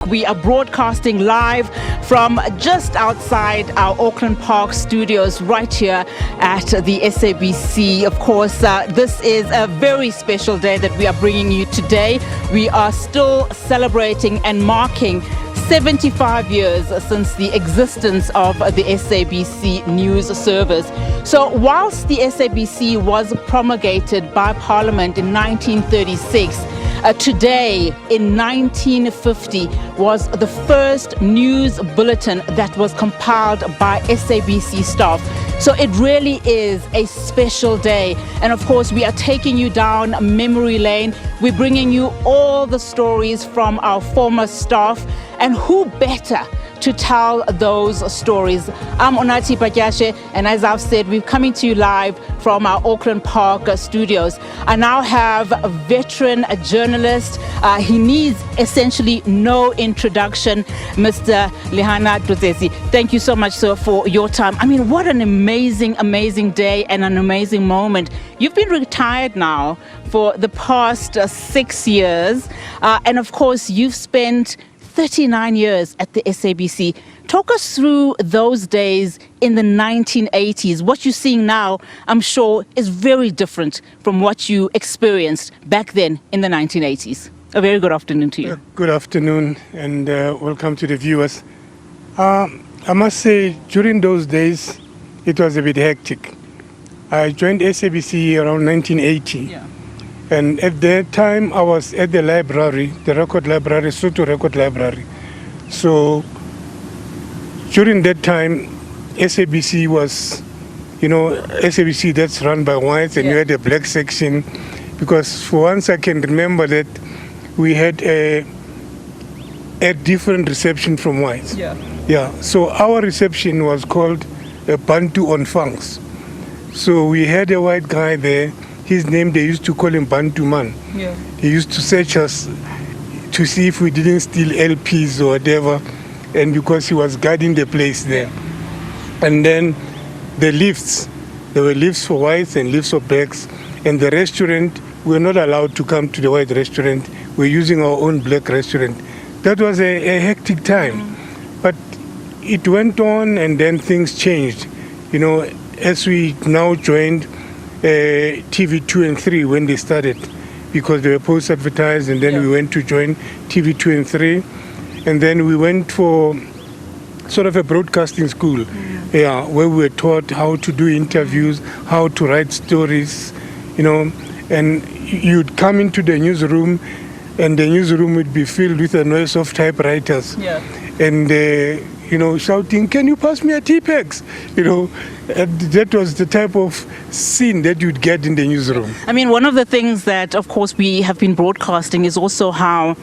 We are broadcasting live from just outside our Auckland Park studios right here at the SABC. Of course, this is a very special day that we are bringing you today. We are still celebrating and marking 75 years since the existence of the SABC news service. So whilst the SABC was promulgated by Parliament in 1936, today in 1950 was the first news bulletin that was compiled by SABC staff. So it really is a special day. And of course, we are taking you down memory lane. We're bringing you all the stories from our former staff. And who better to tell those stories? I'm Onati Pakyashe, and as I've said, we're coming to you live from our Auckland Park studios. I now have a veteran journalist. He needs essentially no introduction, Mr. Lehana Tsotetsi. Thank you so much, sir, for your time. I mean, what an amazing, amazing day and an amazing moment. You've been retired now for the past 6 years, and of course, you've spent 39 years at the SABC. Talk us through those days in the 1980s. What you're seeing now, I'm sure, is very different from what you experienced back then in the 1980s. A very good afternoon to you. Good afternoon, and welcome to the viewers. I must say, during those days, it was a bit hectic. I joined SABC around 1980. Yeah. And at that time, I was at the library, the record library, Soto Record Library. So during that time, SABC was, SABC that's run by whites, and you had a black section. Because for once I can remember that we had a different reception from whites. Yeah. So our reception was called a Bantu on Funks. So we had a white guy there. His name, they used to call him Bantu Man. Yeah. He used to search us to see if we didn't steal LPs or whatever, and because he was guarding the place there. And then the lifts, there were lifts for whites and lifts for blacks, and the restaurant, we were not allowed to come to the white restaurant. We're using our own black restaurant. That was a hectic time, but it went on, and then things changed. As we now joined TV 2 and 3 when they started, because they were post-advertised, and then we went to join TV 2 and 3, and then we went for sort of a broadcasting school, where we were taught how to do interviews, how to write stories, and you'd come into the newsroom, and the newsroom would be filled with the noise of typewriters, and shouting, "Can you pass me a T-Pex?" And that was the type of scene that you'd get in the newsroom. I mean, one of the things that, of course, we have been broadcasting is also how,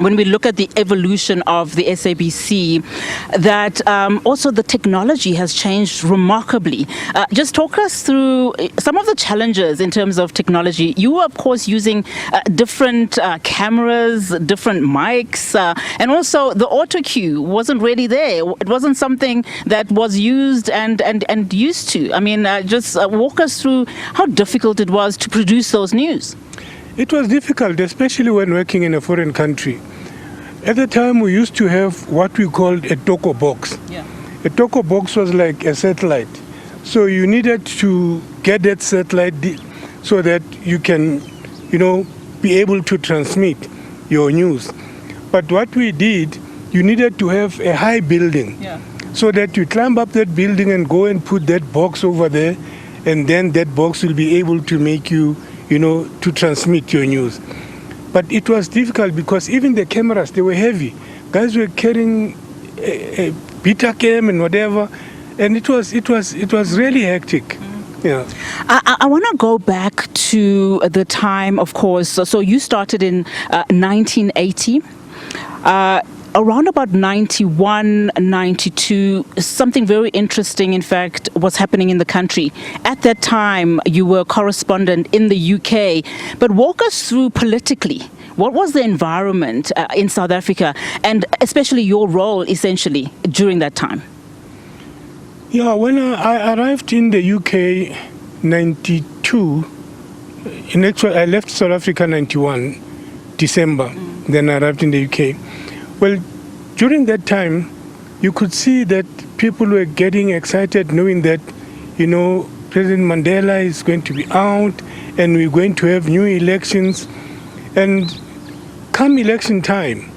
when we look at the evolution of the SABC, that also the technology has changed remarkably. Just talk us through some of the challenges in terms of technology. You were, of course, using different cameras, different mics, and also the auto cue wasn't really there. It wasn't something that was used and used to. I mean, just walk us through how difficult it was to produce those news. It was difficult, especially when working in a foreign country. At the time, we used to have what we called a toko box. A toko box was like a satellite. So you needed to get that satellite so that you can, be able to transmit your news. But what we did, you needed to have a high building so that you climb up that building and go and put that box over there, and then that box will be able to make you to transmit your news. But it was difficult because even the cameras, they were heavy. Guys were carrying a beta cam and whatever, and it was really hectic. Yeah. I want to go back to the time, of course. So you started in 1980. Around about 91, 92, something very interesting, in fact, was happening in the country. At that time, you were a correspondent in the UK. But walk us through politically. What was the environment in South Africa, and especially your role, essentially, during that time? Yeah, when I arrived in the UK 92, I left South Africa 91, December, then I arrived in the UK. Well, during that time, you could see that people were getting excited knowing that, President Mandela is going to be out and we're going to have new elections. And come election time,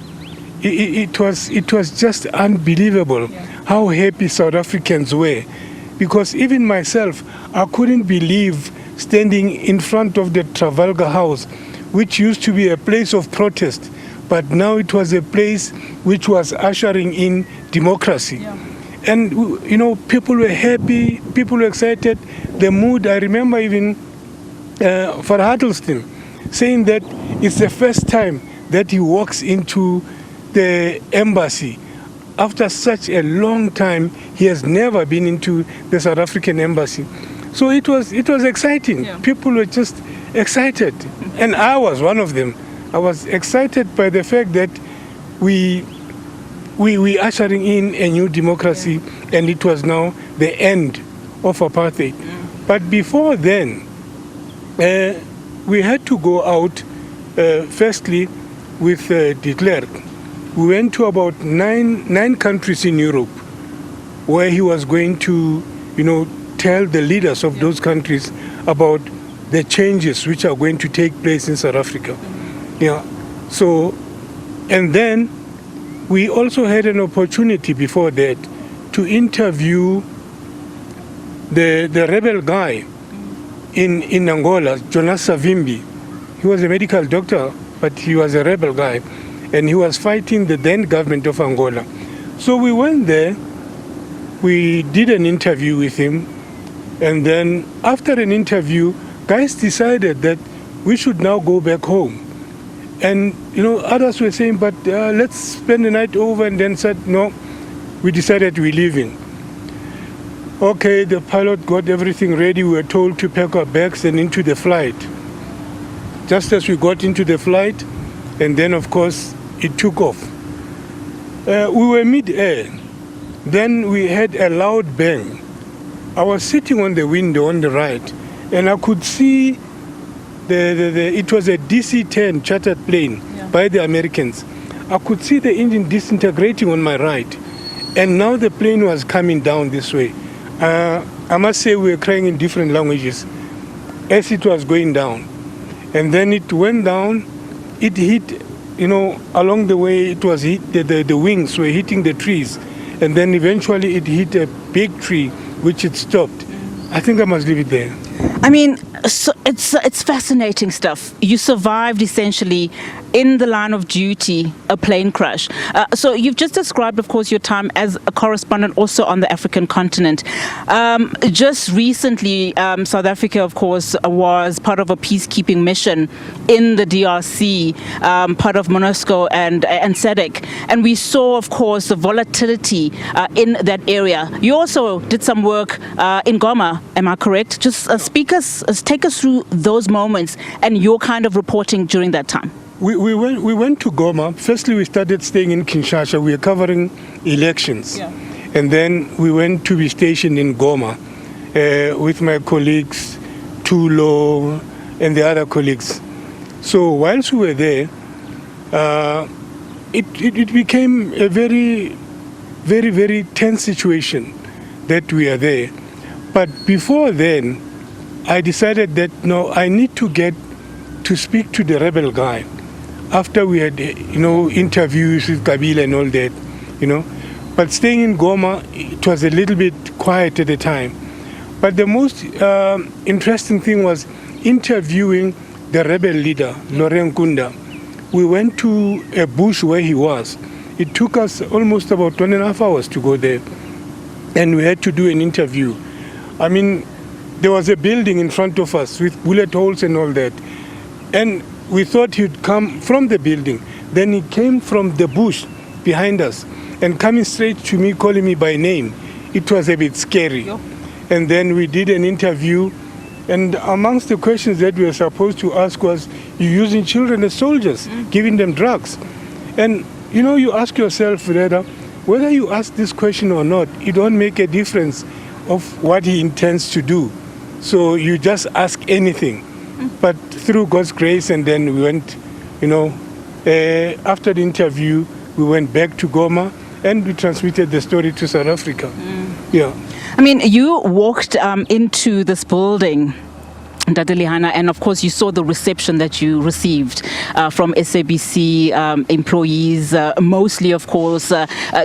it was just unbelievable how happy South Africans were. Because even myself, I couldn't believe standing in front of the Trafalgar House, which used to be a place of protest, but now it was a place which was ushering in democracy. Yeah. And, people were happy, people were excited. The mood, I remember even for Huddleston saying that it's the first time that he walks into the embassy. After such a long time, he has never been into the South African embassy. So it was exciting. Yeah. People were just excited. And I was one of them. I was excited by the fact that we ushering in a new democracy, and it was now the end of apartheid. But before then, we had to go out, firstly, with de Klerk. We went to about nine countries in Europe, where he was going to, tell the leaders of those countries about the changes which are going to take place in South Africa. Yeah. So, and then we also had an opportunity before that to interview the rebel guy in Angola, Jonas Savimbi. He was a medical doctor, but he was a rebel guy, and he was fighting the then government of Angola. So we went there, we did an interview with him, and then after an interview, guys decided that we should now go back home. And, others were saying, but let's spend the night over, and then said, no, we decided we're leaving. Okay, the pilot got everything ready. We were told to pack our bags and into the flight. Just as we got into the flight, and then, of course, it took off. We were mid-air. Then we had a loud bang. I was sitting on the window on the right, and I could see it was a DC-10 chartered plane by the Americans. I could see the engine disintegrating on my right, and now the plane was coming down this way. I must say we were crying in different languages as it was going down. And then it went down, it hit, along the way it was hit, the wings were hitting the trees, and then eventually it hit a big tree, which it stopped. I think I must leave it there. I mean, so it's fascinating stuff. You survived essentially in the line of duty, a plane crash. So you've just described, of course, your time as a correspondent also on the African continent. Just recently, South Africa, of course, was part of a peacekeeping mission in the DRC, part of MONUSCO and SADC. And we saw, of course, the volatility in that area. You also did some work in Goma, am I correct? Just take us through those moments and your kind of reporting during that time. We went to Goma. Firstly, we started staying in Kinshasa. We were covering elections. Yeah. And then we went to be stationed in Goma with my colleagues, Tulo, and the other colleagues. So whilst we were there, it became a very, very, very tense situation that we are there. But before then, I decided that, no, I need to get to speak to the rebel guy. After we had, interviews with Kabila and all that, But staying in Goma, it was a little bit quiet at the time. But the most interesting thing was interviewing the rebel leader, Laurent Nkunda. We went to a bush where he was. It took us almost about 1.5 hours to go there. And we had to do an interview. I mean, there was a building in front of us with bullet holes and all that. And we thought he'd come from the building. Then he came from the bush behind us and coming straight to me, calling me by name. It was a bit scary. Yep. And then we did an interview. And amongst the questions that we were supposed to ask was, you're using children as soldiers, giving them drugs. And, you ask yourself, Reda, whether you ask this question or not, it don't make a difference of what he intends to do. So you just ask anything. But through God's grace, and then we went, after the interview, we went back to Goma and we transmitted the story to South Africa. Yeah. I mean, you walked into this building, Ntate Lehana, and of course you saw the reception that you received from SABC employees, mostly of course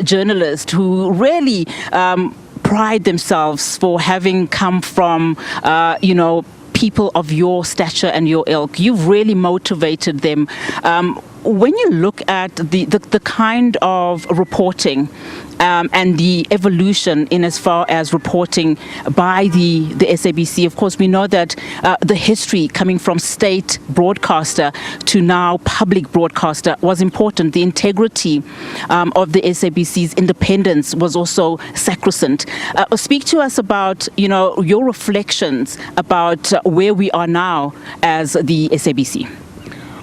journalists who really pride themselves for having come from, people of your stature and your ilk. You've really motivated them. When you look at the kind of reporting and the evolution in as far as reporting by the SABC, of course, we know that the history coming from state broadcaster to now public broadcaster was important. The integrity of the SABC's independence was also sacrosanct. Speak to us about, your reflections about where we are now as the SABC.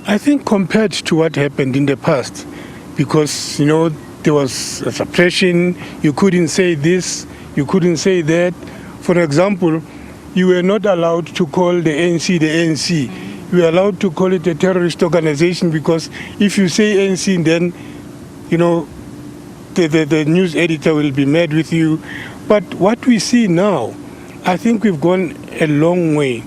I think compared to what happened in the past, because, there was a suppression, you couldn't say this, you couldn't say that. For example, you were not allowed to call the ANC the ANC. You were allowed to call it a terrorist organization because if you say ANC, then, the news editor will be mad with you. But what we see now, I think we've gone a long way.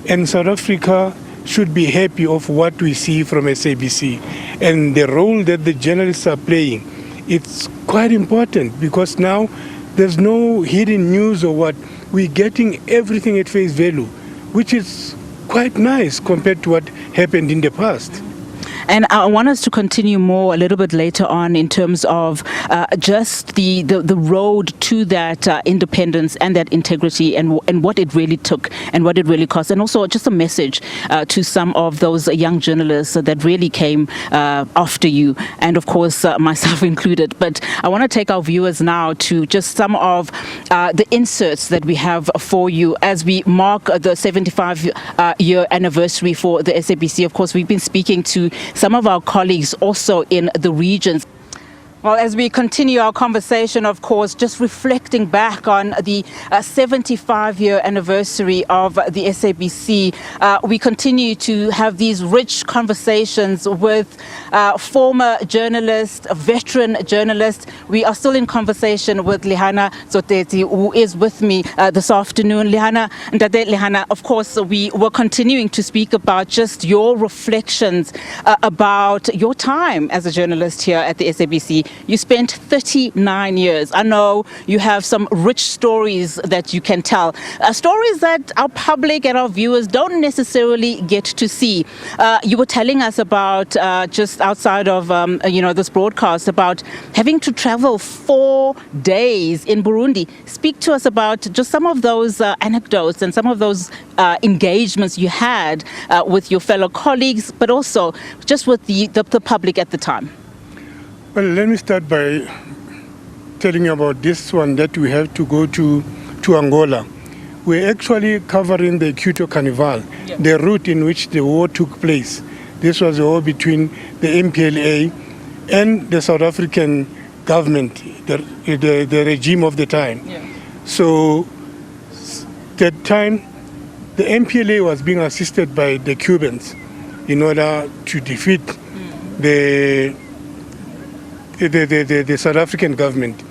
And South Africa should be happy of what we see from SABC. And the role that the journalists are playing, it's quite important because now there's no hidden news or what. We're getting everything at face value, which is quite nice compared to what happened in the past. And I want us to continue more a little bit later on in terms of just the road to that independence and that integrity and what it really took and what it really cost. And also just a message to some of those young journalists that really came after you, and of course myself included. But I want to take our viewers now to just some of the inserts that we have for you as we mark the 75-year anniversary for the SABC. Of course, we've been speaking to some of our colleagues also in the regions. Well, as we continue our conversation, of course, just reflecting back on the 75-year anniversary of the SABC, we continue to have these rich conversations with former journalists, veteran journalists. We are still in conversation with Lehana Tsotetsi, who is with me this afternoon. Lehana, of course, we were continuing to speak about just your reflections about your time as a journalist here at the SABC. You spent 39 years. I know you have some rich stories that you can tell, stories that our public and our viewers don't necessarily get to see. You were telling us about just outside of this broadcast about having to travel 4 days in Burundi. Speak to us about just some of those anecdotes and some of those engagements you had with your fellow colleagues, but also just with the public at the time. Well, let me start by telling you about this one that we have to go to Angola. We're actually covering the Quito Carnival, the route in which the war took place. This was a war between the MPLA and the South African government, the regime of the time. So that time, the MPLA was being assisted by the Cubans in order to defeat the South African government.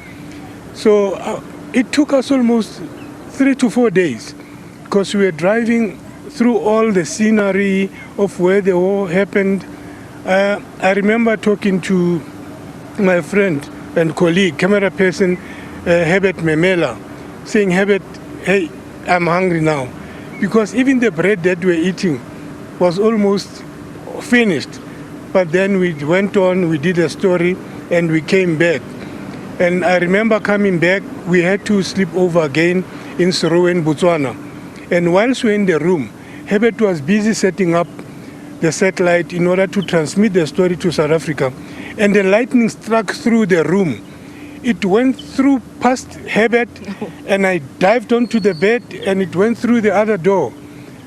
So it took us almost 3 to 4 days because we were driving through all the scenery of where the war happened. I remember talking to my friend and colleague, camera person, Herbert Memela, saying, Herbert, hey, I'm hungry now. Because even the bread that we're eating was almost finished. But then we went on, we did a story, and we came back. And I remember coming back, we had to sleep over again in Sorowen, Botswana. And whilst we were in the room, Herbert was busy setting up the satellite in order to transmit the story to South Africa. And the lightning struck through the room. It went through past Herbert, and I dived onto the bed, and it went through the other door.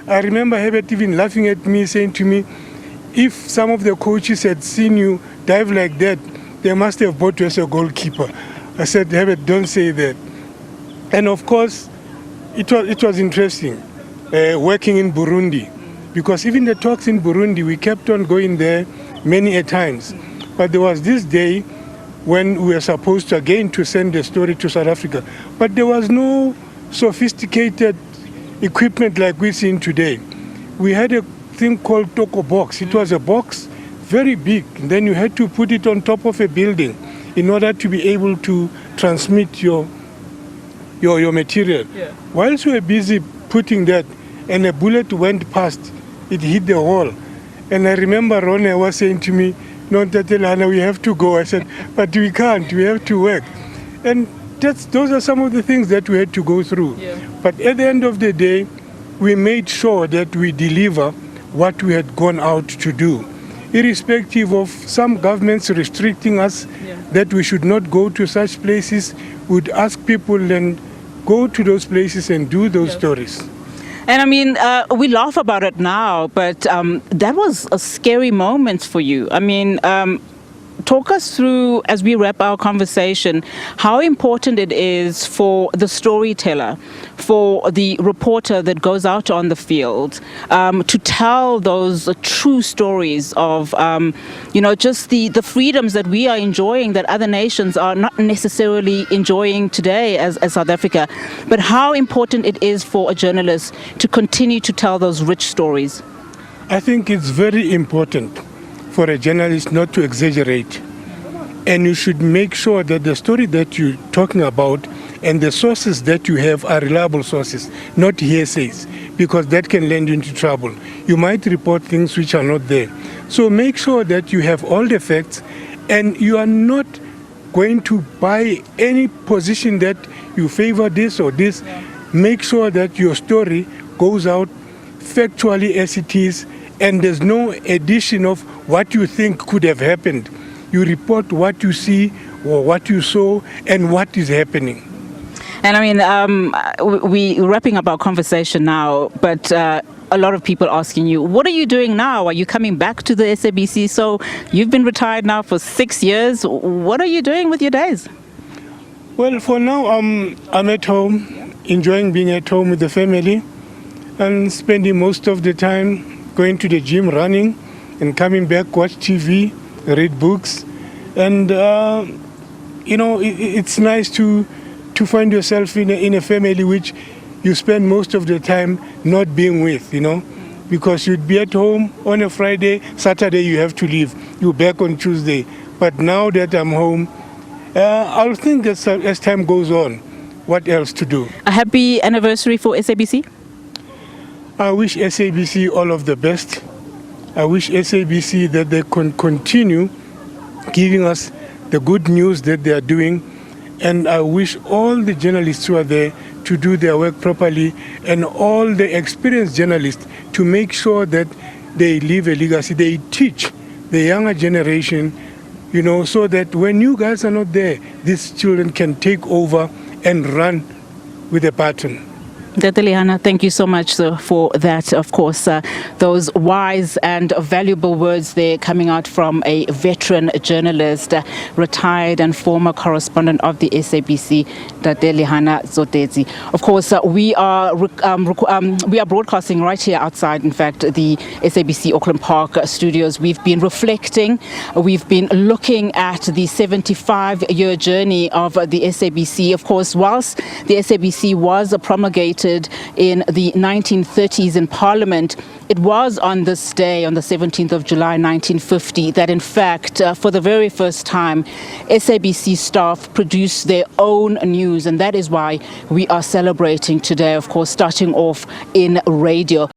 I remember Herbert even laughing at me, saying to me, if some of the coaches had seen you dive like that, they must have bought you as a goalkeeper. I said, Herbert, don't say that. And of course, it was interesting working in Burundi, because even the talks in Burundi, we kept on going there many a times. But there was this day when we were supposed to again to send the story to South Africa. But there was no sophisticated equipment like we see today. We had a thing called Toko box. It was a box, very big. And then you had to put it on top of a building in order to be able to transmit your material. Yeah. Whilst we were busy putting that, and a bullet went past, it hit the wall. And I remember Ronnie was saying to me, "No, Tate Lehana, we have to go." I said, "But we can't, we have to work." And those are some of the things that we had to go through. Yeah. But at the end of the day, we made sure that we deliver what we had gone out to do, irrespective of some governments restricting us, that we should not go to such places. We'd ask people and go to those places and do those stories. And I mean, we laugh about it now, but that was a scary moment for you. I mean, talk us through, as we wrap our conversation, how important it is for the storyteller, for the reporter that goes out on the field, to tell those true stories of, just the freedoms that we are enjoying that other nations are not necessarily enjoying today as South Africa, but how important it is for a journalist to continue to tell those rich stories. I think it's very important for a journalist not to exaggerate. And you should make sure that the story that you're talking about and the sources that you have are reliable sources, not hearsays, because that can land you into trouble. You might report things which are not there. So make sure that you have all the facts and you are not going to buy any position that you favor this or this. Make sure that your story goes out factually as it is, and there's no addition of what you think could have happened. You report what you see or what you saw and what is happening. And I mean, we're wrapping up our conversation now, but a lot of people asking you, what are you doing now? Are you coming back to the SABC? So you've been retired now for 6 years. What are you doing with your days? Well, for now, I'm at home, enjoying being at home with the family and spending most of the time going to the gym, running, and coming back, watch TV, read books. And, it's nice to find yourself in a family which you spend most of the time not being with, because you'd be at home on a Friday, Saturday you have to leave, you're back on Tuesday. But now that I'm home, I'll think as time goes on, what else to do. A happy anniversary for SABC. I wish SABC all of the best. I wish SABC that they can continue giving us the good news that they are doing. And I wish all the journalists who are there to do their work properly, and all the experienced journalists to make sure that they leave a legacy. They teach the younger generation, so that when you guys are not there, these children can take over and run with a baton. Tate Lehana, thank you so much for that. Of course, those wise and valuable words there coming out from a veteran journalist, retired and former correspondent of the SABC, Tate Lehana Tsotetsi. Of course, we are broadcasting right here outside, in fact, the SABC Auckland Park studios. We've been reflecting, we've been looking at the 75-year journey of the SABC. Of course, whilst the SABC was promulgated in the 1930s in Parliament, it was on this day, on the 17th of July 1950, that in fact, for the very first time, SABC staff produced their own news, and that is why we are celebrating today, of course, starting off in radio.